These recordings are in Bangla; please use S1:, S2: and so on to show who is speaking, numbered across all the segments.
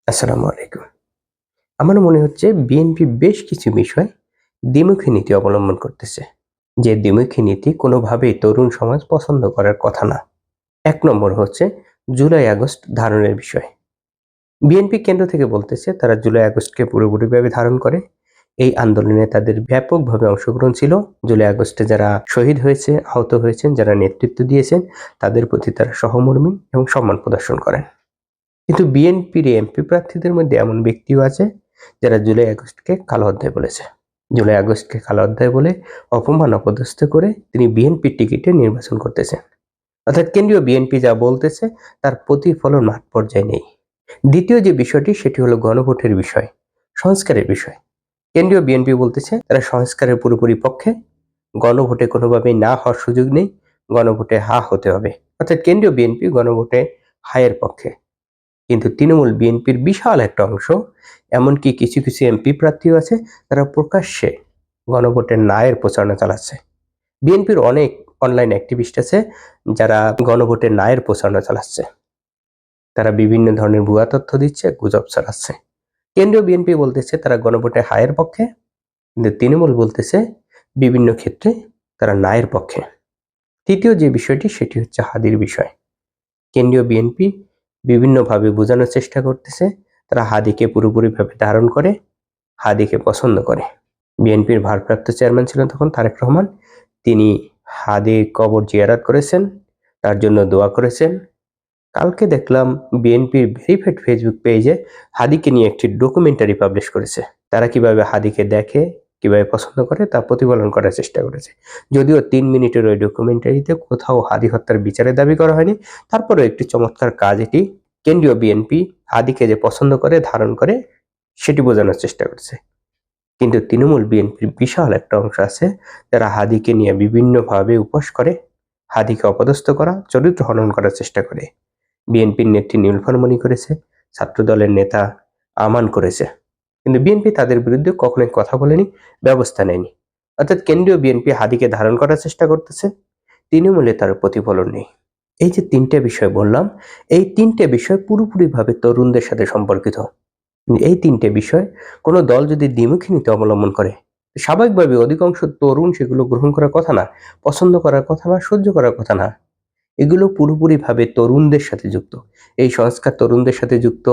S1: আসসালামু আলাইকুম। আমার মনে হচ্ছে বিএনপি বেশ কিছু বিষয় দ্বিমুখী নীতি অবলম্বন করতেছে। যে দ্বিমুখী নীতি কোনোভাবেই তরুণ সমাজ পছন্দ করার কথা না। ১ নম্বর হচ্ছে জুলাই আগস্ট ধারণের বিষয়। বিএনপি কেন্দ্র থেকে বলতেছে তারা জুলাই আগস্টকে পুরোপুরিভাবে ধারণ করে। এই আন্দোলনে তাদের ব্যাপকভাবে অংশগ্রহণ ছিল। জুলাই আগস্টে যারা শহীদ হয়েছে, আহত হয়েছেন, যারা নেতৃত্ব দিয়েছেন তাদের প্রতি তারা সহমর্মী এবং সম্মান প্রদর্শন করেন। কিন্তু বিএনপির এমপি প্রার্থীদের মধ্যে এমন ব্যক্তিও আছে যারা জুলাই আগস্টকে কালো অধ্যায় বলেছে। জুলাই আগস্টকে কালো অধ্যায় বলে অপমান অপদস্থ করে তিনি বিএনপির টিকিটে নির্বাচন করতেছেন। অর্থাৎ কেন্দ্রীয় বিএনপি যা বলতেছে তার প্রতিফলন মাঠ পর্যায়ে নেই। দ্বিতীয় যে বিষয়টি সেটি হলো গণভোটের বিষয়, সংস্কারের বিষয়। কেন্দ্রীয় বিএনপি বলতেছে তারা সংস্কারের পুরোপুরি পক্ষে, গণভোটে কোনোভাবেই না হওয়ার সুযোগ নেই, গণভোটে হা হতে হবে। অর্থাৎ কেন্দ্রীয় বিএনপি গণভোটে হায়ের পক্ষে। কিন্তু তৃণমূল বিএনপির বিশাল একটা অংশ, এমনকি কিছু কিছু এমপি প্রার্থীও আছে তারা প্রকাশ্যে গণভোটের নায়ের প্রচারণা চালাচ্ছে। বিএনপির অনেক অনলাইন অ্যাক্টিভিস্ট আছে যারা গণভোটের নায়ের প্রচারণা চালাচ্ছে। তারা বিভিন্ন ধরনের ভুয়া তথ্য দিচ্ছে, গুজব ছড়াচ্ছে। কেন্দ্রীয় বিএনপি বলতেছে তারা গণভোটে হায়ের পক্ষে, কিন্তু তৃণমূল বলতেছে বিভিন্ন ক্ষেত্রে তারা নায়ের পক্ষে। তৃতীয় যে বিষয়টি সেটি হচ্ছে হাদির বিষয়। কেন্দ্রীয় বিএনপি বিভিন্নভাবে বোঝানোর চেষ্টা করতেছে তারা হাদিকে পুরোপুরিভাবে ধারণ করে, হাদিকে পছন্দ করে। বিএনপির ভারপ্রাপ্ত চেয়ারম্যান ছিলেন তখন তারেক রহমান। তিনি হাদির কবর জিয়ারত করেছেন, তার জন্য দোয়া করেছেন। কালকে দেখলাম বিএনপির ভেরিফাইড ফেসবুক পেজে হাদিকে নিয়ে একটি ডকুমেন্টারি পাবলিশ করেছে। তারা কিভাবে হাদিকে দেখে, কিভাবে পছন্দ করে তা প্রতিফলন করার চেষ্টা করেছে। যদিও 3 মিনিটের ওই ডকুমেন্টারিতে কোথাও হাদি হত্যার বিচারের দাবি করা হয়নি, তারপরেও একটি চমৎকার কাজ এটি। কেন্দ্রীয় বিএনপি হাদিকে যে পছন্দ করে, ধারণ করে, সেটি বোঝানোর চেষ্টা করেছে। কিন্তু তৃণমূল বিএনপির বিশাল একটা অংশ আছে যারা হাদিকে নিয়ে বিভিন্নভাবে উপহাস করে, হাদিকে অপদস্থ করা, চরিত্র হনন করার চেষ্টা করে। বিএনপির নেত্রী নীলুফার মনি করেছে, ছাত্রদলের নেতা আমান করেছে, কিন্তু বিএনপি তাদের বিরুদ্ধে কখনোই কথা বলেনি, ব্যবস্থা নেয়নি। অর্থাৎ কেন্দ্রীয় বিএনপি হাদিকে ধারণ করার চেষ্টা করতেছে, তৃণমূলে তার প্রতিফলন নেই। এই যে 3টে বিষয় বললাম, এই 3টে বিষয় পুরোপুরিভাবে তরুণদের সাথে সম্পর্কিত। এই 3টে বিষয় কোনো দল যদি দ্বিমুখী নীতি অবলম্বন করে, স্বাভাবিকভাবে অধিকাংশ তরুণ সেগুলো গ্রহণ করার কথা না, পছন্দ করার কথা না, সহ্য করার কথা না। এগুলো পুরোপুরিভাবে তরুণদের সাথে যুক্ত। এই সংস্কার তরুণদের সাথে যুক্ত,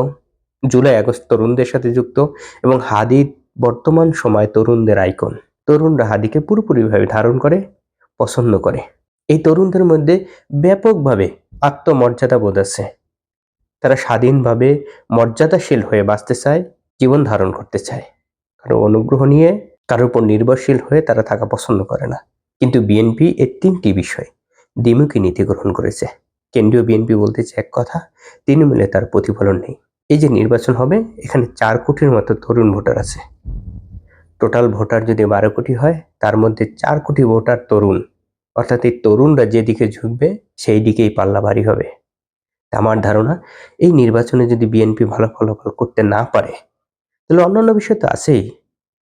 S1: জুলাই আগস্ট তরুণদের সাথে যুক্ত, এবং হাদি বর্তমান সময় তরুণদের আইকন। তরুণরা হাদিকে পুরোপুরিভাবে ধারণ করে, পছন্দ করে। এই তরুণদের মধ্যে ব্যাপকভাবে আত্মমর্যাদা বোধ আছে। তারা স্বাধীনভাবে মর্যাদাশীল হয়ে বাঁচতে চায়, জীবন ধারণ করতে চায়। কারো অনুগ্রহ নিয়ে, কারোর উপর নির্ভরশীল হয়ে তারা থাকা পছন্দ করে না। কিন্তু বিএনপি এই 3টি বিষয় দ্বিমুখী নীতি গ্রহণ করেছে। কেন্দ্রীয় বিএনপি বলতেছে এক কথা, তৃণমূলে তার প্রতিফলন নেই। এই যে নির্বাচন হবে, এখানে 4 কোটির মতো তরুণ ভোটার আছে। টোটাল ভোটার যদি 12 কোটি হয়, তার মধ্যে 4 কোটি ভোটার তরুণ। অর্থাৎ এই তরুণরা যেদিকে ঝুঁকবে সেই দিকেই পাল্লা ভারী হবে। আমার ধারণা এই নির্বাচনে যদি বিএনপি ভালো ফলাফল করতে না পারে, তাহলে অন্যান্য বিষয় তো আছেই,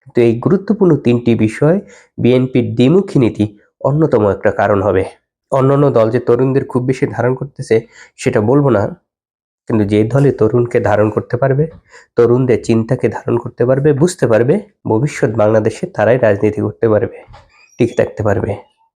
S1: কিন্তু এই গুরুত্বপূর্ণ 3টি বিষয় বিএনপির দ্বিমুখী নীতি অন্যতম একটা কারণ হবে। অন্যান্য দল যে তরুণদের খুব বেশি ধারণ করতেছে সেটা বলবো না, কিন্তু যে দলে তরুণকে ধারণ করতে পারবে, তরুণদের চিন্তাকে ধারণ করতে পারবে, বুঝতে পারবে ভবিষ্যৎ বাংলাদেশে তারাই রাজনীতি করতে পারবে, টিকে থাকতে পারবে।